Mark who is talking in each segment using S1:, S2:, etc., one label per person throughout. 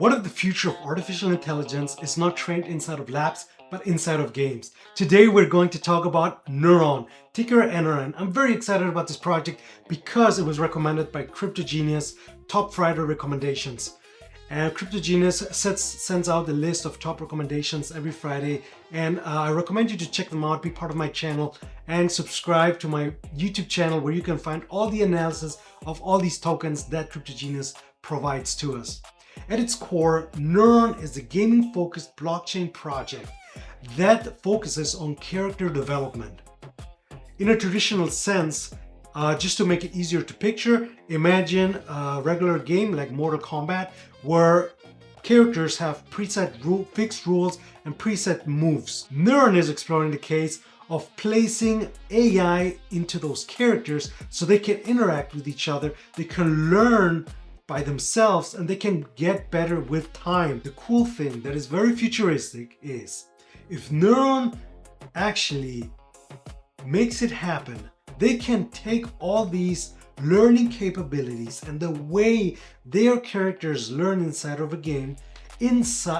S1: What if the future of artificial intelligence is not trained inside of labs, but inside of games? Today, we're going to talk about Neuron, ticker NRN. I'm very excited about this project because it was recommended by Crypto Genius, top Friday recommendations. And Crypto Genius sends out a list of top recommendations every Friday. And I recommend you to check them out, be part of my channel, and subscribe to my YouTube channel where you can find all the analysis of all these tokens that Crypto Genius provides to us. At its core, Neuron is a gaming-focused blockchain project that focuses on character development. In a traditional sense, just to make it easier to picture, imagine a regular game like Mortal Kombat where characters have fixed rules and preset moves. Neuron is exploring the case of placing AI into those characters so they can interact with each other, they can learn by themselves, and they can get better with time. The cool thing that is very futuristic is if Neuron actually makes it happen, they can take all these learning capabilities and the way their characters learn inside of a game,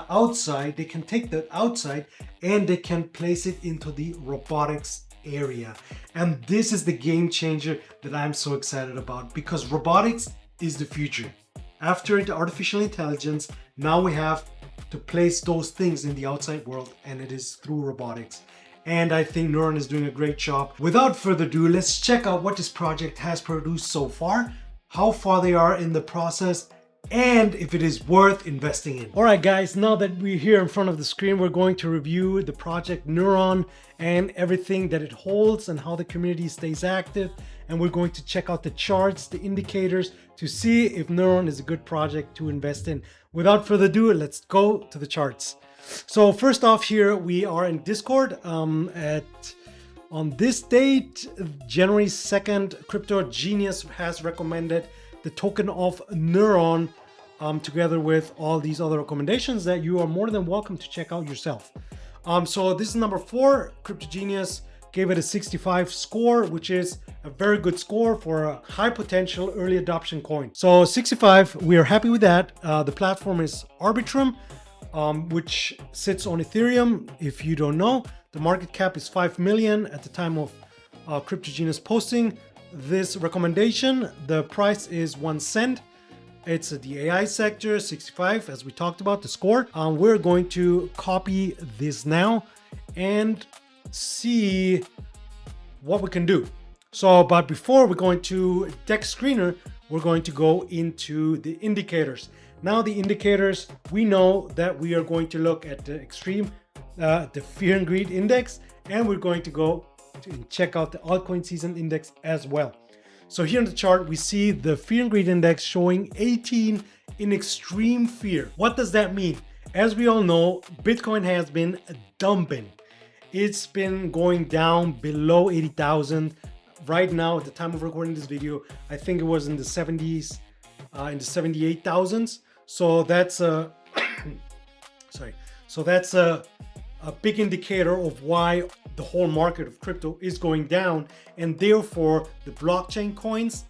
S1: outside, they can take that outside and they can place it into the robotics area. And this is the game changer that I'm so excited about, because robotics is the future. After the artificial intelligence, now we have to place those things in the outside world, and it is through robotics. And I think Neuron is doing a great job. Without further ado, let's check out what this project has produced so far, how far they are in the process, and if it is worth investing in. All right, guys, now that we're here in front of the screen, we're going to review the project Neuron and everything that it holds and how the community stays active. And we're going to check out the charts, the indicators, to see if Neuron is a good project to invest in. Without further ado, let's go to the charts. So first off, here we are in Discord. On this date, January 2nd, Crypto Genius has recommended the token of Neuron together with all these other recommendations that you are more than welcome to check out yourself. So this is number 4. Crypto Genius gave it a 65 score, which is a very good score for a high potential early adoption coin. So 65, we are happy with that. The platform is Arbitrum, which sits on Ethereum. If you don't know, the market cap is 5 million at the time of Crypto Genius posting this recommendation. The price is 1 cent. It's the AI sector, 65, as we talked about, the score. We're going to copy this now and see what we can do. So, but before we go into Dex Screener, we're going to go into the indicators. Now the indicators, we know that we are going to look at the extreme, the Fear and Greed Index, and we're going to go and check out the altcoin season index as well. So here in the chart, we see the Fear and Greed Index showing 18 in extreme fear. What does that mean? As we all know, Bitcoin has been dumping. It's been going down below 80,000. Right now, at the time of recording this video, I think it was in the 70s, in the 78,000s. So that's a sorry. So that's a big indicator of why the whole market of crypto is going down, and therefore the blockchain coins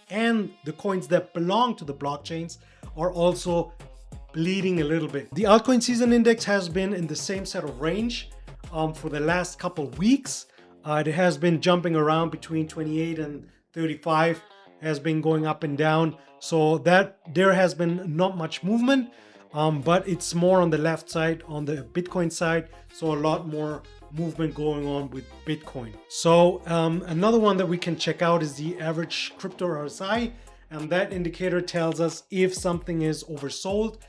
S1: and the coins that belong to the blockchains are also bleeding a little bit. The altcoin season index has been in the same set of range for the last couple of weeks. It has been jumping around between 28 and 35, has been going up and down. So that there has been not much movement, but it's more on the left side, on the Bitcoin side. So a lot more movement going on with Bitcoin. So another one that we can check out is the average crypto RSI, and that indicator tells us if something is oversold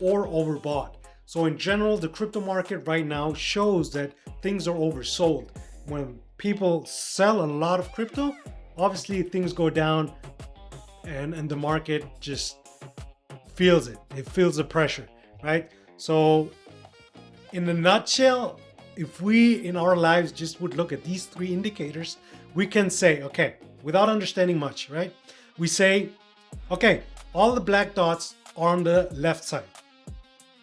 S1: or overbought. So in general, the crypto market right now shows that things are oversold. When people sell a lot of crypto, obviously things go down, and the market just feels it. It feels the pressure, right? So in a nutshell, if we in our lives just would look at these 3 indicators, we can say, okay, without understanding much, right? We say, okay, all the black dots are on the left side.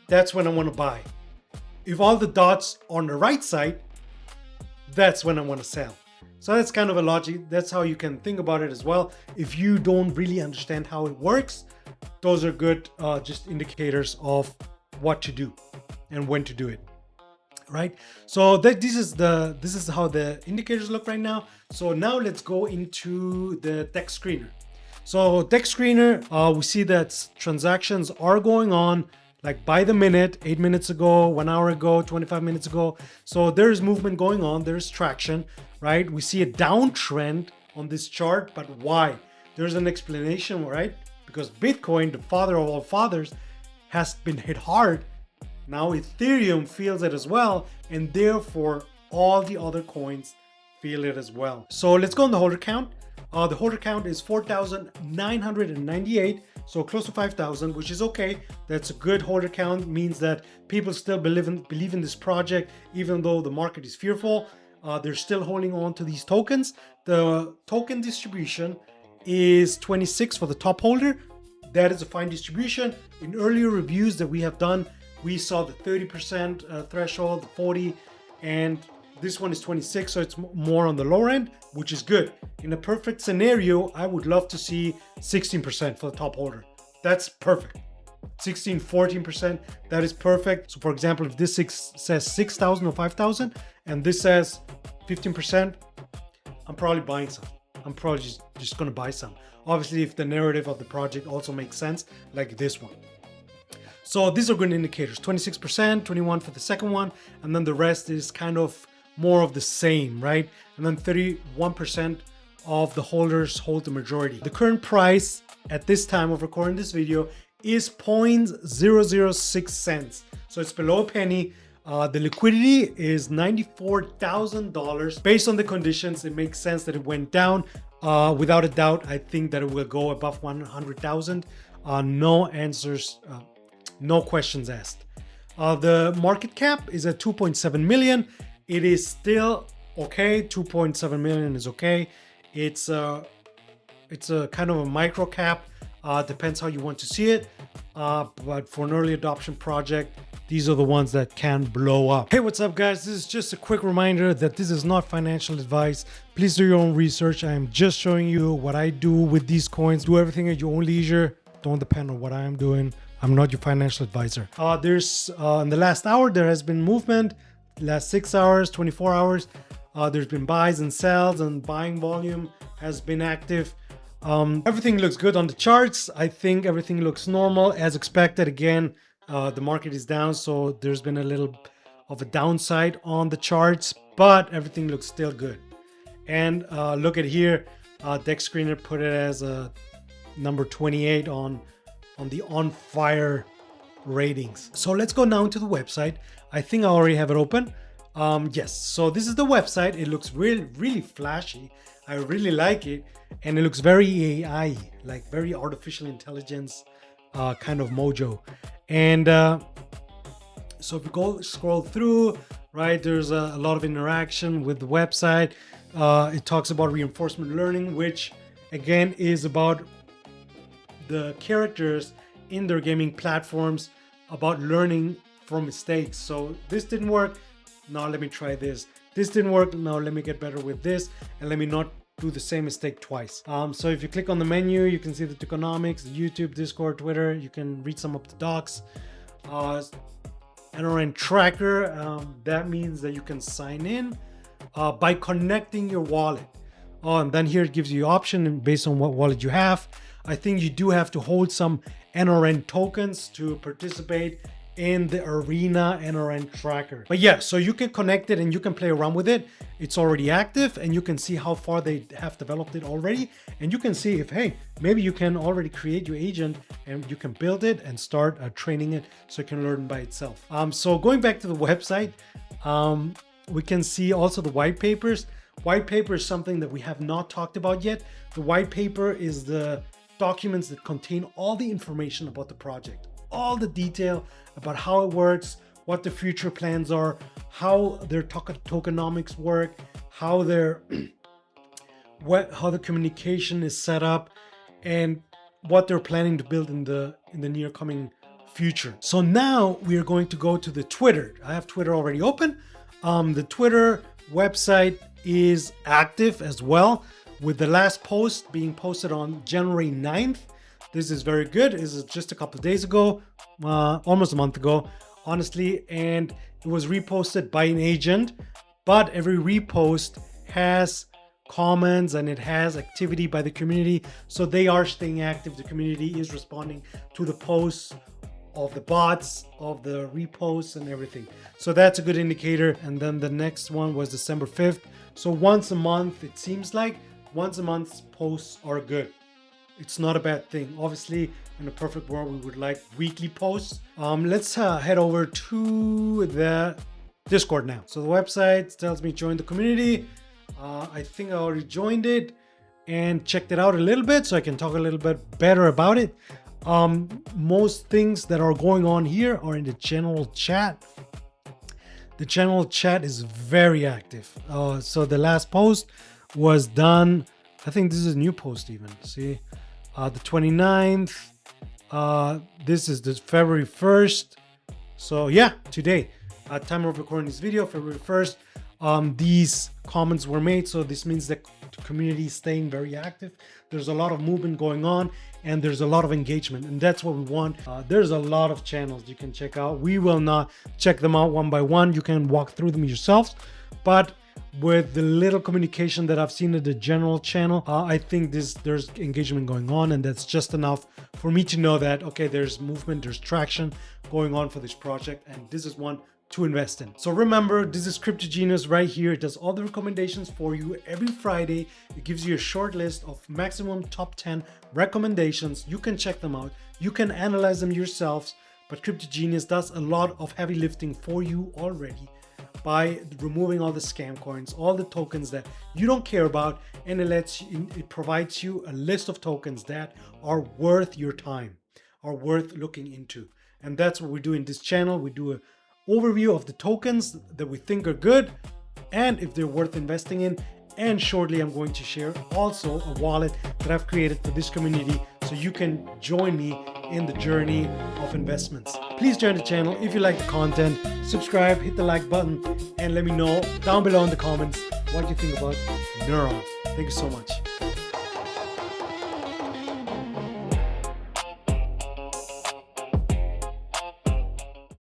S1: That's when I want to buy. If all the dots are on the right side, that's when I want to sell. So that's kind of a logic. That's how you can think about it as well. If you don't really understand how it works, those are good just indicators of what to do and when to do it. Right. So this is how the indicators look right now. So now let's go into the text screener. So text screener, we see that transactions are going on like by the minute, 8 minutes ago, 1 hour ago, 25 minutes ago. So there's movement going on, there's traction, right? We see a downtrend on this chart, but why? There's an explanation, right? Because Bitcoin, the father of all fathers, has been hit hard. Now Ethereum feels it as well, and therefore all the other coins feel it as well. So let's go on the holder count. The holder count is 4,998, so close to 5,000, which is okay. That's a good holder count, means that people still believe in this project, even though the market is fearful. They're still holding on to these tokens. The token distribution is 26 for the top holder. That is a fine distribution. In earlier reviews that we have done, we saw the 30% threshold, the 40, and this one is 26, so it's more on the lower end, which is good. In a perfect scenario, I would love to see 16% for the top holder. That's perfect. 16, 14%, that is perfect. So for example, if this says 6,000 or 5,000, and this says 15%, I'm probably buying some. I'm probably just gonna buy some. Obviously, if the narrative of the project also makes sense, like this one. So these are good indicators, 26%, 21 for the second one, and then the rest is kind of more of the same, right? And then 31% of the holders hold the majority. The current price at this time of recording this video is 0.006 cents. So it's below a penny. The liquidity is $94,000. Based on the conditions, it makes sense that it went down. Without a doubt, I think that it will go above 100,000. No answers, no questions asked. The market cap is at 2.7 million. It is still okay. 2.7 million is okay. It's a kind of a micro cap. Depends how you want to see it. But for an early adoption project, these are the ones that can blow up. Hey, what's up, guys? This is just a quick reminder that this is not financial advice. Please do your own research. I am just showing you what I do with these coins. Do everything at your own leisure. Don't depend on what I am doing. I'm not your financial advisor. There's in the last hour, there has been movement. Last 6 hours, 24 hours, there's been buys and sells, and buying volume has been active. Everything looks good on the charts. I think everything looks normal as expected. Again, the market is down, so there's been a little of a downside on the charts, but everything looks still good. And look at here, Dex Screener put it as a number 28 on the on fire ratings. So let's go now to the website. I think I already have it open. Yes, so this is the website. It looks really flashy. I really like it, and it looks very AI, like very artificial intelligence kind of mojo. And so if you scroll through, right, there's a lot of interaction with the website. It talks about reinforcement learning, which again is about the characters in their gaming platforms, about learning from mistakes. So this didn't work, now let me try this. This didn't work, now let me get better with this, and let me not do the same mistake twice. So if you click on the menu, you can see the tokenomics, YouTube, Discord, Twitter. You can read some of the docs. NRN tracker, that means that you can sign in by connecting your wallet. And then here it gives you option based on what wallet you have. I think you do have to hold some NRN tokens to participate in the Arena NRN tracker. But yeah, so you can connect it and you can play around with it. It's already active, and you can see how far they have developed it already. And you can see if, hey, maybe you can already create your agent and you can build it and start training it so it can learn by itself. So going back to the website, we can see also the white papers. White paper is something that we have not talked about yet. The white paper is the documents that contain all the information about the project, all the detail about how it works, what the future plans are, how their tokenomics work, how their how the communication is set up, and what they're planning to build in the near coming future. So now we are going to go to the Twitter. I have Twitter already open. The Twitter website is active as well, with the last post being posted on January 9th. This is very good. This is just a couple of days ago, almost a month ago, honestly, and it was reposted by an agent, but every repost has comments and it has activity by the community, so they are staying active. The community is responding to the posts of the bots, of the reposts and everything, so that's a good indicator. And then the next one was December 5th. So once a month, it seems like once a month posts are good. It's not a bad thing. Obviously, in a perfect world, we would like weekly posts. Let's head over to the Discord now. So the website tells me join the community. I think I already joined it and checked it out a little bit, so I can talk a little bit better about it. Most things that are going on here are in the general chat. The general chat is very active. So the last post was done, I think this is a new post even, see, the 29th. This is the February 1st. So yeah, today, time of recording this video, February 1st, these comments were made. So this means that the community is staying very active. There's a lot of movement going on and there's a lot of engagement, and that's what we want. There's a lot of channels you can check out. We will not check them out one by one. You can walk through them yourselves, but with the little communication that I've seen at the general channel, I think there's engagement going on, and that's just enough for me to know that, okay, there's movement, there's traction going on for this project, and this is one to invest in. So remember, this is Crypto Genius right here. It does all the recommendations for you every Friday. It gives you a short list of maximum top 10 recommendations. You can check them out. You can analyze them yourselves, but Crypto Genius does a lot of heavy lifting for you already by removing all the scam coins, all the tokens that you don't care about, and it provides you a list of tokens that are worth your time, are worth looking into. And that's what we do in this channel. We do an overview of the tokens that we think are good and if they're worth investing in. And shortly, I'm going to share also a wallet that I've created for this community, so you can join me in the journey of investments. Please join the channel if you like the content, subscribe, hit the like button, and let me know down below in the comments what you think about Neuron. Thank you so much.